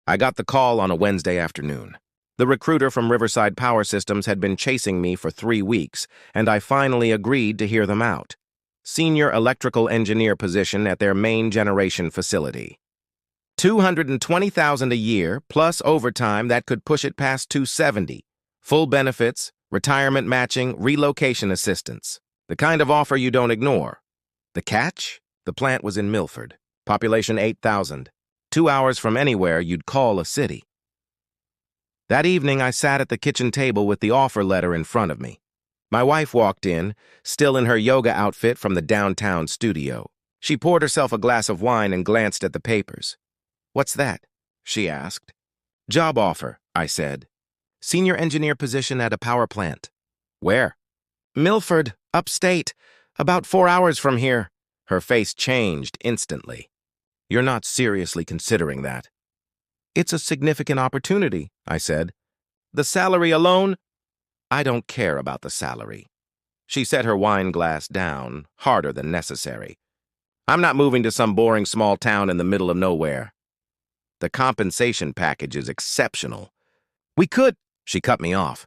I got the call on a Wednesday afternoon. The recruiter from Riverside Power Systems had been chasing me for 3 weeks, and I finally agreed to hear them out. Senior electrical engineer position at their main generation facility. $220,000 a year, plus overtime that could push it past $270. Full benefits, retirement matching, relocation assistance. The kind of offer you don't ignore. The catch? The plant was in Milford. Population 8,000. 2 hours from anywhere you'd call a city. That evening, I sat at the kitchen table with the offer letter in front of me. My wife walked in, still in her yoga outfit from the downtown studio. She poured herself a glass of wine and glanced at the papers. "What's that?" she asked. "Job offer," I said. "Senior engineer position at a power plant." "Where?" "Milford, upstate, about 4 hours from here." Her face changed instantly. "You're not seriously considering that?" "It's a significant opportunity," I said. "The salary alone?" "I don't care about the salary." She set her wine glass down, harder than necessary. "I'm not moving to some boring small town in the middle of nowhere. The compensation package is exceptional. We could—" She cut me off.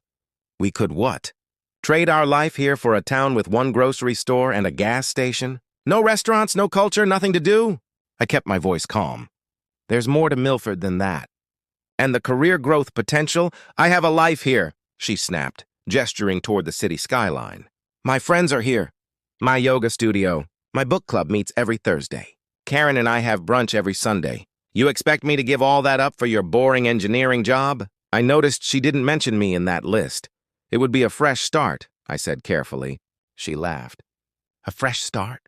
"We could what? Trade our life here for a town with one grocery store and a gas station? No restaurants, no culture, nothing to do?" I kept my voice calm. "There's more to Milford than that. And the career growth potential? I have a life here," she snapped, gesturing toward the city skyline. "My friends are here. My yoga studio. My book club meets every Thursday. Karen and I have brunch every Sunday. You expect me to give all that up for your boring engineering job?" I noticed she didn't mention me in that list. "It would be a fresh start," I said carefully. She laughed. "A fresh start?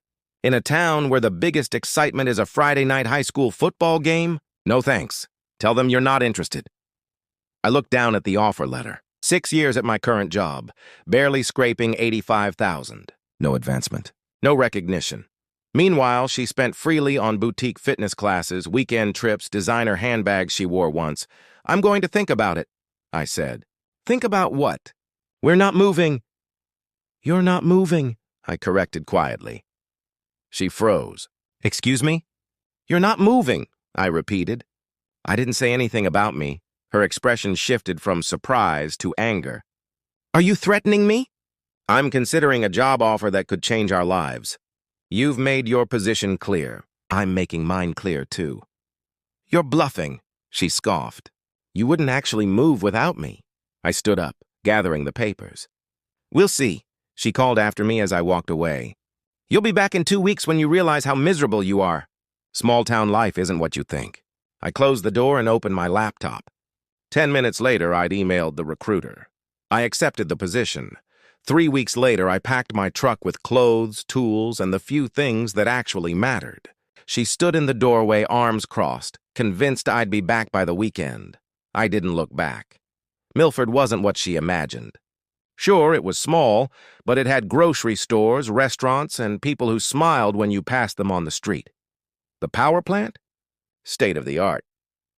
In a town where the biggest excitement is a Friday night high school football game? No thanks. Tell them you're not interested." I looked down at the offer letter. 6 years at my current job, barely scraping $85,000. No advancement. No recognition. Meanwhile, she spent freely on boutique fitness classes, weekend trips, designer handbags she wore once. "I'm going to think about it," I said. "Think about what?" "We're not moving." "You're not moving," I corrected quietly. She froze. "Excuse me?" "You're not moving," I repeated. I didn't say anything about me. Her expression shifted from surprise to anger. "Are you threatening me?" "I'm considering a job offer that could change our lives. You've made your position clear. I'm making mine clear, too." "You're bluffing," she scoffed. "You wouldn't actually move without me." I stood up, gathering the papers. "We'll see," she called after me as I walked away. "You'll be back in 2 weeks when you realize how miserable you are." Small-town life isn't what you think. I closed the door and opened my laptop. 10 minutes later, I'd emailed the recruiter. I accepted the position. 3 weeks later, I packed my truck with clothes, tools, and the few things that actually mattered. She stood in the doorway, arms crossed, convinced I'd be back by the weekend. I didn't look back. Milford wasn't what she imagined. Sure, it was small, but it had grocery stores, restaurants, and people who smiled when you passed them on the street. The power plant? State of the art.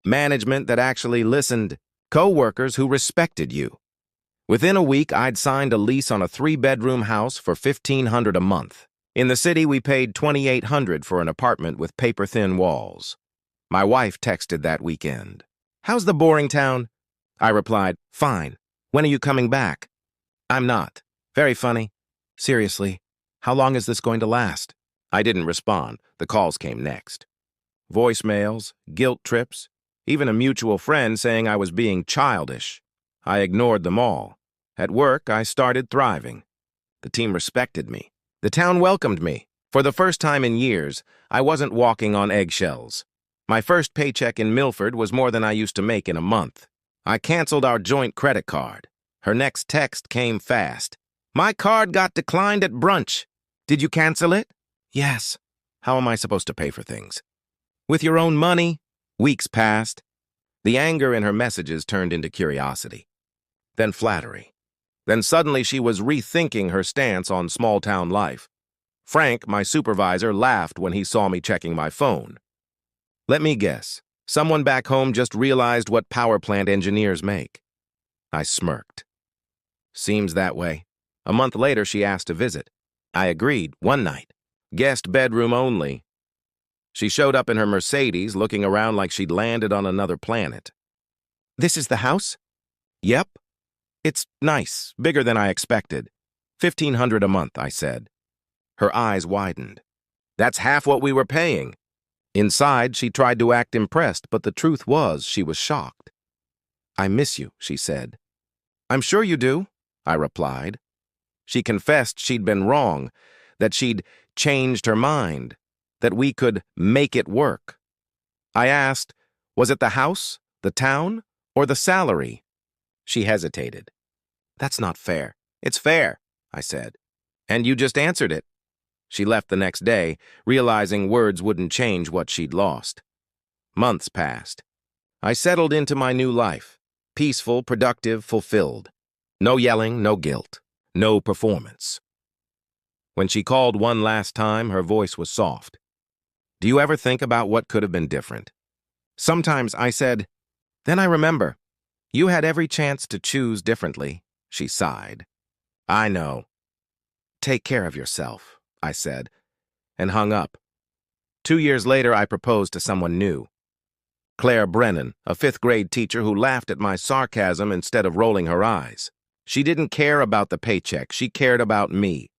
Management that actually listened. Co-workers who respected you. Within a week, I'd signed a lease on a 3-bedroom house for $1,500 a month. In the city, we paid $2,800 for an apartment with paper-thin walls. My wife texted that weekend. "How's the boring town?" I replied, "Fine. When are you coming back?" "I'm not." "Very funny. Seriously, how long is this going to last?" I didn't respond. The calls came next. Voicemails, guilt trips, even a mutual friend saying I was being childish. I ignored them all. At work, I started thriving. The team respected me. The town welcomed me. For the first time in years, I wasn't walking on eggshells. My first paycheck in Milford was more than I used to make in a month. I canceled our joint credit card. Her next text came fast. "My card got declined at brunch. Did you cancel it?" "Yes." "How am I supposed to pay for things?" "With your own money." Weeks passed. The anger in her messages turned into curiosity. Then flattery. Then suddenly she was rethinking her stance on small-town life. Frank, my supervisor, laughed when he saw me checking my phone. "Let me guess. Someone back home just realized what power plant engineers make." I smirked. "Seems that way." A month later, she asked to visit. I agreed, one night. Guest bedroom only. She showed up in her Mercedes, looking around like she'd landed on another planet. "This is the house?" "Yep. It's nice, bigger than I expected. $1,500 a month," I said. Her eyes widened. "That's half what we were paying." Inside, she tried to act impressed, but the truth was she was shocked. "I miss you," she said. "I'm sure you do," I replied. She confessed she'd been wrong, that she'd changed her mind, that we could make it work. I asked, was it the house, the town, or the salary? She hesitated. "That's not fair." "It's fair," I said. "And you just answered it." She left the next day, realizing words wouldn't change what she'd lost. Months passed. I settled into my new life, peaceful, productive, fulfilled. No yelling, no guilt, no performance. When she called one last time, her voice was soft. "Do you ever think about what could have been different?" "Sometimes," I said. "Then I remember. You had every chance to choose differently." She sighed. "I know." "Take care of yourself," I said, and hung up. 2 years later, I proposed to someone new. Claire Brennan, a fifth-grade teacher who laughed at my sarcasm instead of rolling her eyes. She didn't care about the paycheck, she cared about me.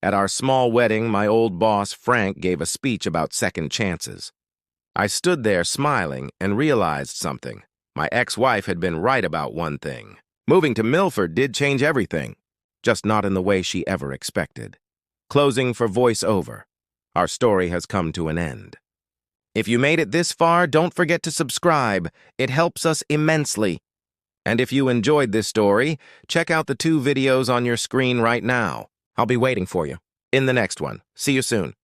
At our small wedding, my old boss, Frank, gave a speech about second chances. I stood there smiling and realized something. My ex-wife had been right about one thing. Moving to Milford did change everything, just not in the way she ever expected. Closing for voiceover. Our story has come to an end. If you made it this far, don't forget to subscribe. It helps us immensely. And if you enjoyed this story, check out the 2 videos on your screen right now. I'll be waiting for you in the next one. See you soon.